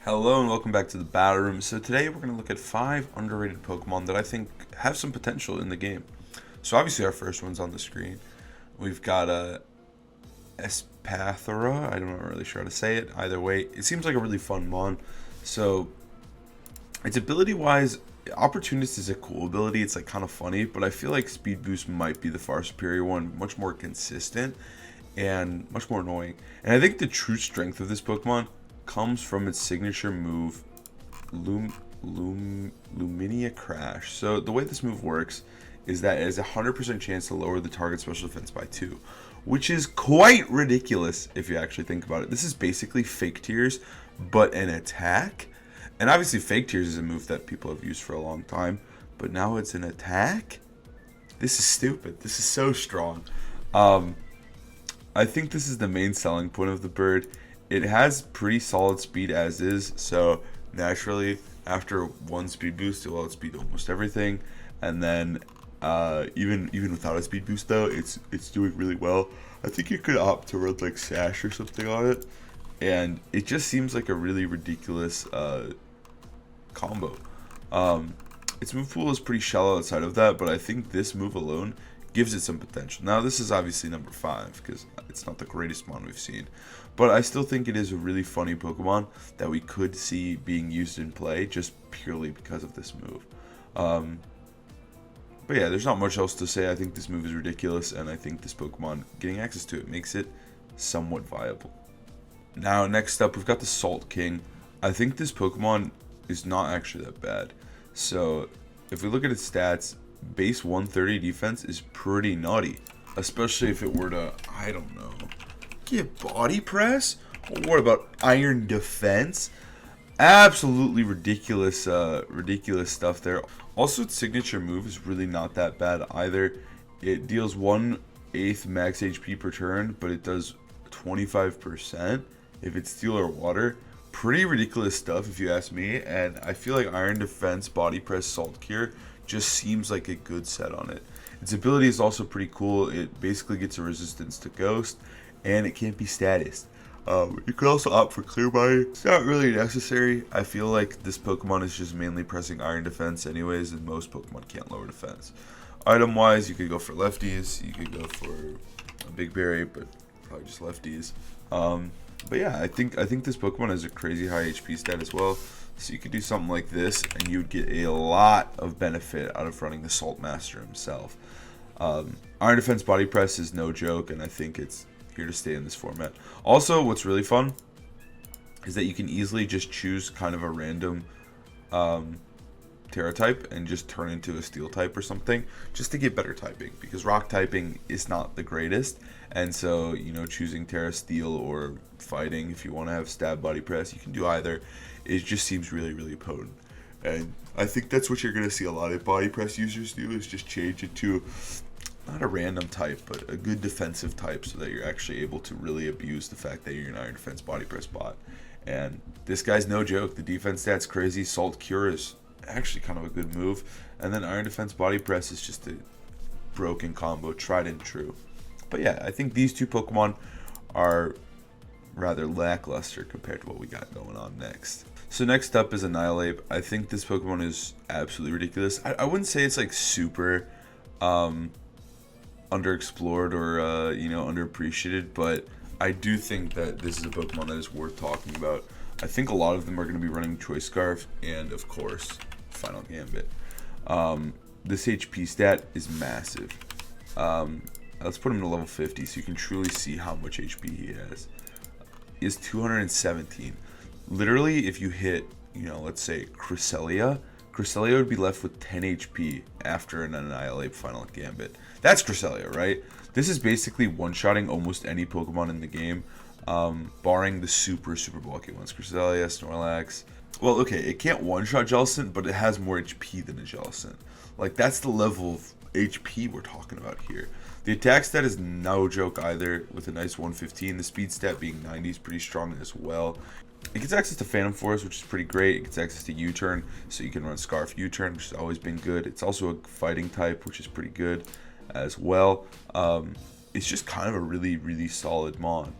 Hello and welcome back to the Battle Room. So today we're going to look at 5 underrated Pokemon that I think have some potential in the game. So obviously our first one's on the screen. We've got a Espathra. I'm not really sure how to say it. Either way, it seems like a really fun mon. So its ability wise, Opportunist is a cool ability. It's like kind of funny, but I feel like Speed Boost might be the far superior one, much more consistent and much more annoying. And I think the true strength of this Pokemon comes from its signature move, Luminia Crash. So the way this move works is that it has a 100% chance to lower the target special defense by 2, which is quite ridiculous if you actually think about it. This is basically Fake Tears, but an attack. And obviously Fake Tears is a move that people have used for a long time, but now it's an attack? This is stupid. This is so strong. I think this is the main selling point of the bird. It has pretty solid speed as is, so naturally after one speed boost it will outspeed almost everything. And then even without a speed boost though, it's doing really well. I think you could opt to run like Sash or something on it, and it just seems like a really ridiculous combo. Its move pool is pretty shallow outside of that, but I think this move alone gives it some potential. Now this is obviously number 5 because it's not the greatest mon we've seen, but I still think it is a really funny Pokemon that we could see being used in play just purely because of this move. But yeah, there's not much else to say. I think this move is ridiculous, and I think this Pokemon, getting access to it makes it somewhat viable. Now next up we've got the Salt King. I think this Pokemon is not actually that bad. So if we look at its stats, base 130 defense is pretty nutty, especially if it were to, I don't know, get body press. What about iron defense? Absolutely ridiculous stuff there. Also, its signature move is really not that bad either. It deals 1/8 max HP per turn, but it does 25% if it's steel or water. Pretty ridiculous stuff if you ask me, and I feel like iron defense, body press, salt cure just seems like a good set on it. Its ability is also pretty cool. It basically gets a resistance to ghost, and it can't be status. You could also opt for clear body. It's not really necessary. I feel like this Pokemon is just mainly pressing iron defense anyways, and most Pokemon can't lower defense. Item wise, you could go for lefties, you could go for a big berry, but probably just lefties. But yeah, I think this Pokemon has a crazy high HP stat as well. So you could do something like this, and you'd get a lot of benefit out of running the Saltmaster himself. Iron Defense Body Press is no joke, and I think it's here to stay in this format. Also, what's really fun is that you can easily just choose kind of a random Terra type and just turn into a Steel type or something, just to get better typing, because Rock typing is not the greatest. And so, you know, choosing Terra Steel or Fighting, if you want to have Stab Body Press, you can do either. It just seems really, really potent. And I think that's what you're going to see a lot of Body Press users do, is just change it to not a random type, but a good defensive type, so that you're actually able to really abuse the fact that you're an Iron Defense Body Press bot. And this guy's no joke. The defense stat's crazy. Salt Cure is actually kind of a good move. And then Iron Defense Body Press is just a broken combo, tried and true. But yeah, I think these two Pokemon are rather lackluster compared to what we got going on next. So next up is Annihilate. I think this Pokemon is absolutely ridiculous. I wouldn't say it's like super underexplored or you know, underappreciated, but I do think that this is a Pokemon that is worth talking about. I think a lot of them are going to be running Choice Scarf and of course Final Gambit. This HP stat is massive. Let's put him to level 50 so you can truly see how much HP he has. He has 217. Literally, if you hit, you know, let's say Cresselia would be left with 10 HP after an Annihilate Final Gambit. That's Cresselia, right? This is basically one-shotting almost any Pokemon in the game, barring the super bulky ones. Cresselia, Snorlax. Well, okay, it can't one-shot Jellicent, but it has more HP than a Jellicent. Like, that's the level of HP we're talking about here. The attack stat is no joke either, with a nice 115. The speed stat being 90 is pretty strong as well. It gets access to Phantom Force, which is pretty great. It gets access to U-Turn, so you can run Scarf U-Turn, which has always been good. It's also a fighting type, which is pretty good as well. It's just kind of a really, really solid mon.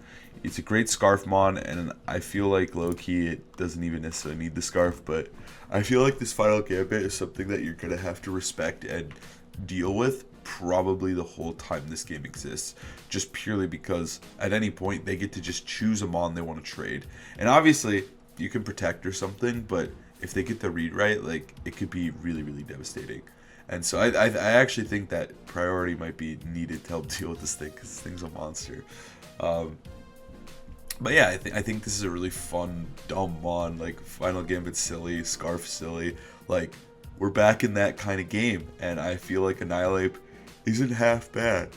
It's a great scarf mon, and I feel like low-key it doesn't even necessarily need the scarf, but I feel like this final gambit is something that you're going to have to respect and deal with probably the whole time this game exists, just purely because at any point they get to just choose a mon they want to trade. And obviously you can protect or something, but if they get the read right, like, it could be really, really devastating. And so I actually think that priority might be needed to help deal with this thing, because this thing's a monster. But yeah, I think this is a really fun, dumb mon. Like, Final Gambit silly, Scarf silly. Like, we're back in that kind of game, and I feel like Annihilate isn't half bad.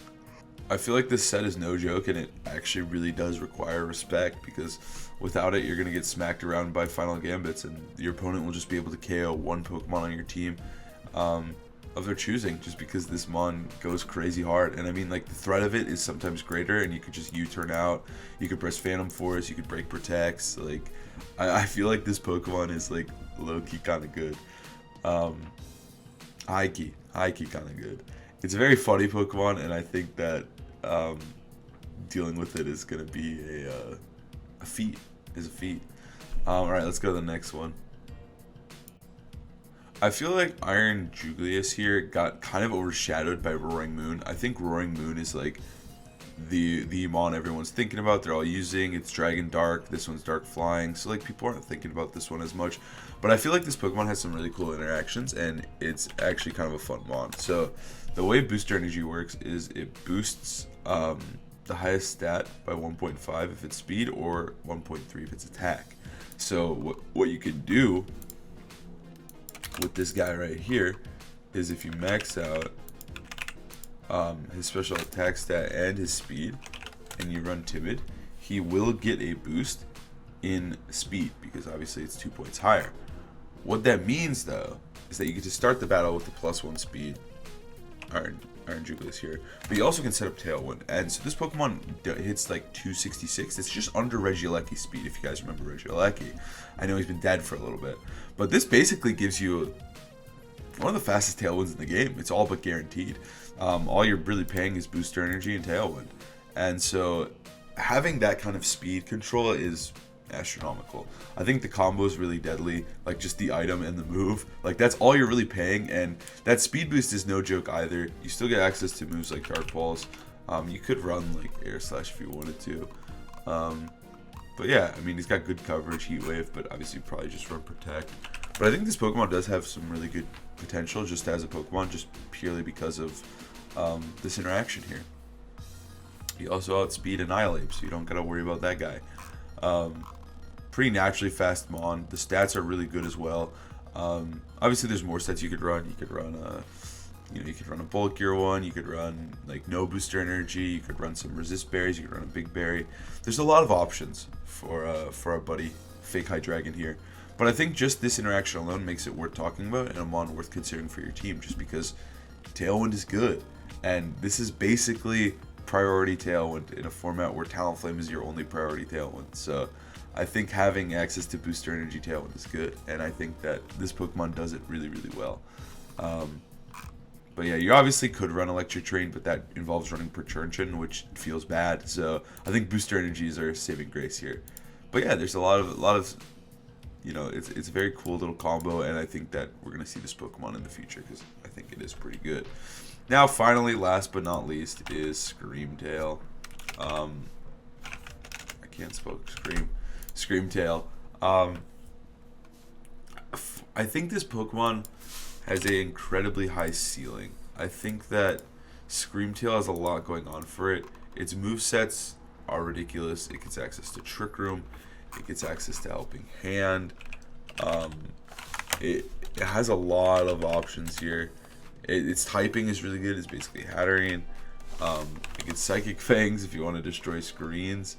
I feel like this set is no joke, and it actually really does require respect, because without it, you're going to get smacked around by Final Gambits, and your opponent will just be able to KO one Pokemon on your team of their choosing, just because this mon goes crazy hard. And I mean, like, the threat of it is sometimes greater, and you could just U-turn out, you could press Phantom Force, you could break Protects. Like, I feel like this Pokemon is, like, low-key kind of good. High-key kind of good. It's a very funny Pokemon, and I think that dealing with it is going to be a feat. Alright, let's go to the next one. I feel like Iron Juglius here got kind of overshadowed by Roaring Moon. I think Roaring Moon is like the mon everyone's thinking about. They're all using. It's Dragon Dark. This one's Dark Flying. So like people aren't thinking about this one as much. But I feel like this Pokemon has some really cool interactions, and it's actually kind of a fun mon. So the way Booster Energy works is it boosts the highest stat by 1.5 if it's speed, or 1.3 if it's attack. So what you can do with this guy right here is, if you max out his special attack stat and his speed, and you run Timid, he will get a boost in speed, because obviously it's 2 points higher. What that means, though, is that you get to start the battle with the +1 speed, Iron Juglius here, but you also can set up Tailwind. And so this Pokemon hits like 266. It's just under Regieleki's speed, if you guys remember Regieleki. I know he's been dead for a little bit, but this basically gives you one of the fastest Tailwinds in the game. It's all but guaranteed. All you're really paying is Booster Energy and Tailwind, and so having that kind of speed control is astronomical. I think the combo is really deadly, like just the item and the move, like that's all you're really paying. And that speed boost is no joke either. You still get access to moves like Dark Pulse. You could run like Air Slash if you wanted to, but yeah, I mean, he's got good coverage, Heat Wave, but obviously probably just run Protect. But I think this Pokemon does have some really good potential just as a Pokemon, just purely because of this interaction here. You also outspeed Annihilate, so you don't gotta worry about that guy. Pretty naturally fast mon. The stats are really good as well. Obviously, there's more sets you could run. You could run you could run a bulkier one. You could run like no Booster Energy. You could run some Resist Berries. You could run a Big Berry. There's a lot of options for our buddy Fake Hydreigon here. But I think just this interaction alone makes it worth talking about, and a mon worth considering for your team, just because Tailwind is good, and this is basically priority Tailwind in a format where Talonflame is your only priority Tailwind. So I think having access to Booster Energy Tailwind is good, and I think that this Pokemon does it really, really well. But yeah, you obviously could run Electric Train, but that involves running Perchurchin, which feels bad. So I think Booster Energies are saving grace here. But yeah, there's a lot of it's a very cool little combo, and I think that we're gonna see this Pokemon in the future, because I think it is pretty good. Now, finally, last but not least, is Screamtail. I can't spell Screamtail. I think this Pokemon has an incredibly high ceiling. I think that Screamtail has a lot going on for it. Its movesets are ridiculous. It gets access to Trick Room. It gets access to Helping Hand. It has a lot of options here. Its typing is really good. It's basically Hatterene. It gets Psychic Fangs if you want to destroy screens.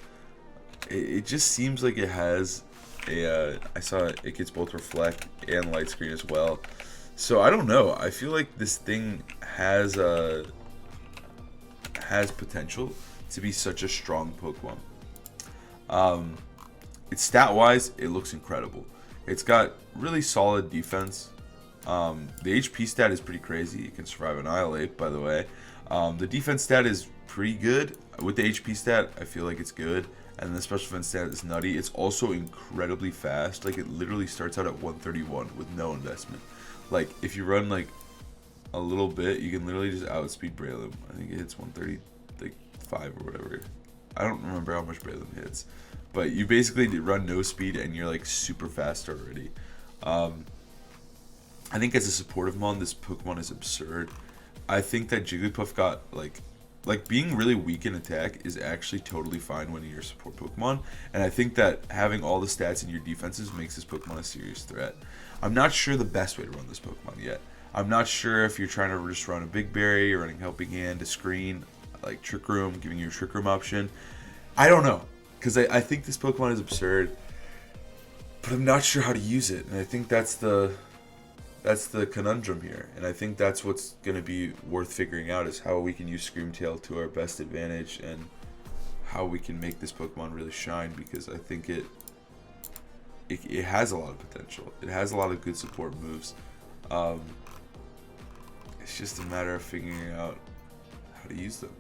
It just seems like it has I saw it gets both Reflect and Light Screen as well. So I don't know. I feel like this thing has potential to be such a strong Pokemon. It's stat-wise, it looks incredible. It's got really solid defense. The HP stat is pretty crazy. It can survive Annihilate, by the way. The defense stat is pretty good. With the HP stat, I feel like it's good. and the special defense stat is nutty. It's also incredibly fast. Like, it literally starts out at 131 with no investment. Like, if you run like a little bit, you can literally just outspeed Braylon. I think it hits 135 or whatever. I don't remember how much Braylon hits, but you basically run no speed and you're like super fast already. I think as a supportive mon, this Pokemon is absurd. I think that Jigglypuff got like being really weak in attack is actually totally fine when you're a support Pokemon, and I think that having all the stats in your defenses makes this Pokemon a serious threat. I'm not sure the best way to run this Pokemon yet. I'm not sure if you're trying to just run a Big Berry, or running Helping Hand, to screen, like Trick Room, giving you a Trick Room option. I don't know, because I think this Pokemon is absurd, but I'm not sure how to use it, and I think that's the conundrum here, and I think that's what's going to be worth figuring out, is how we can use Screamtail to our best advantage and how we can make this Pokemon really shine, because I think it has a lot of potential. It has a lot of good support moves. It's just a matter of figuring out how to use them.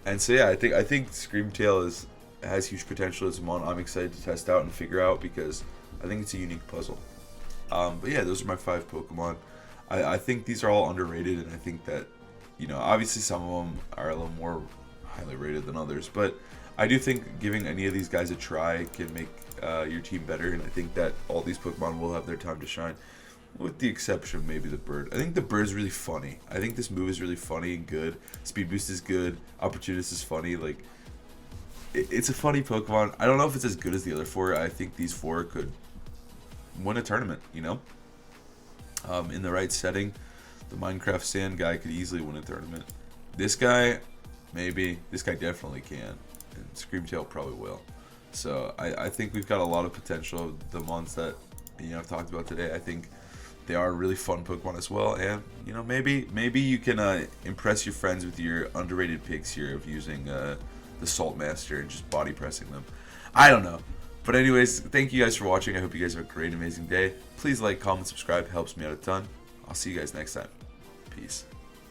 And so yeah, I think Screamtail has huge potential as a mon. I'm excited to test out and figure out, because I think it's a unique puzzle. But yeah, those are my 5 Pokemon. I think these are all underrated, and I think that, you know, obviously some of them are a little more highly rated than others, but I do think giving any of these guys a try can make your team better, and I think that all these Pokemon will have their time to shine, with the exception of maybe the bird. I think the bird is really funny. I think this move is really funny and good. Speed Boost is good. Opportunist is funny. Like, it's a funny Pokemon. I don't know if it's as good as the other 4. I think these 4 could win a tournament, you know, in the right setting. The Minecraft Sand guy could easily win a tournament. This guy, maybe. This guy definitely can, and Screamtail probably will. So I think we've got a lot of potential. The mons that, you know, I've talked about today, I think they are really fun Pokemon as well, and, you know, maybe you can impress your friends with your underrated picks here of using the Saltmaster and just body pressing them. I don't know. But anyways, thank you guys for watching. I hope you guys have a great, amazing day. Please like, comment, subscribe. Helps me out a ton. I'll see you guys next time. Peace.